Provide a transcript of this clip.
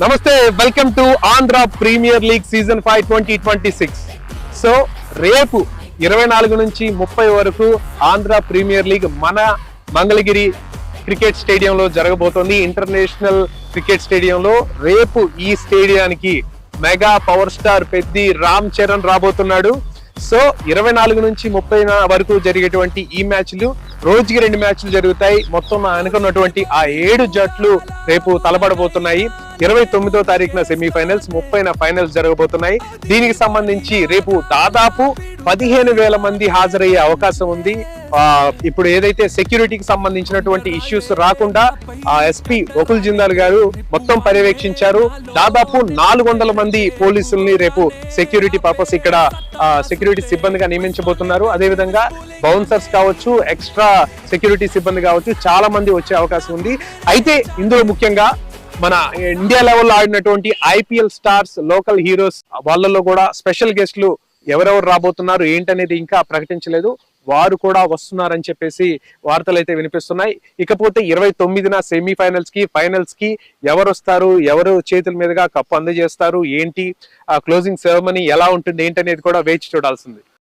నమస్తే, welcome to Andhra premier league season 5 2026. So రేపు 24 నుంచి 30 వరకు ఆంధ్ర ప్రీమియర్ లీగ్ మన మంగళగిరి క్రికెట్ స్టేడియంలో జరగబోతోంది. ఇంటర్నేషనల్ క్రికెట్ స్టేడియంలో రేపు ఈ స్టేడియానికి mega power star Peddi Ram Charan రాబోతున్నాడు. సో 24 నుంచి 30 వరకు జరిగేటువంటి ఈ మ్యాచ్లు రోజుకి 2 మ్యాచ్లు జరుగుతాయి. మొత్తం అనుకున్నటువంటి ఆ 7 జట్లు రేపు తలపడబోతున్నాయి. 29వ తారీఖున సెమీఫైనల్స్, 30న ఫైనల్స్ జరగబోతున్నాయి. దీనికి సంబంధించి రేపు దాదాపు 15,000 మంది హాజరయ్యే అవకాశం ఉంది. ఇప్పుడు ఏదైతే సెక్యూరిటీకి సంబంధించినటువంటి ఇష్యూస్ రాకుండా ఎస్పీ వకుల్ జిందాల్ గారు మొత్తం పర్యవేక్షించారు. దాదాపు 400 మంది పోలీసుల్ని రేపు సెక్యూరిటీ పర్పస్ ఇక్కడ సెక్యూరిటీ సిబ్బందిగా నియమించబోతున్నారు. అదేవిధంగా బౌన్సర్స్ కావచ్చు, ఎక్స్ట్రా సెక్యూరిటీ సిబ్బంది కావచ్చు, చాలా మంది వచ్చే అవకాశం ఉంది. అయితే ఇందులో ముఖ్యంగా మన ఇండియా లెవెల్లో ఆడినటువంటి ఐపీఎల్ స్టార్స్, లోకల్ హీరోస్, వాళ్ళలో కూడా స్పెషల్ గెస్ట్లు ఎవరెవరు రాబోతున్నారు ఏంటనేది ఇంకా ప్రకటించలేదు. వారు కూడా వస్తున్నారని చెప్పేసి వార్తలు అయితే వినిపిస్తున్నాయి. ఇకపోతే 29న సెమీఫైనల్స్ కి, ఫైనల్స్ కి ఎవరు వస్తారు, ఎవరు చేతుల మీదుగా కప్పు అందజేస్తారు, ఏంటి క్లోజింగ్ సెరమనీ ఎలా ఉంటుంది ఏంటనేది కూడా వేచి చూడాల్సింది.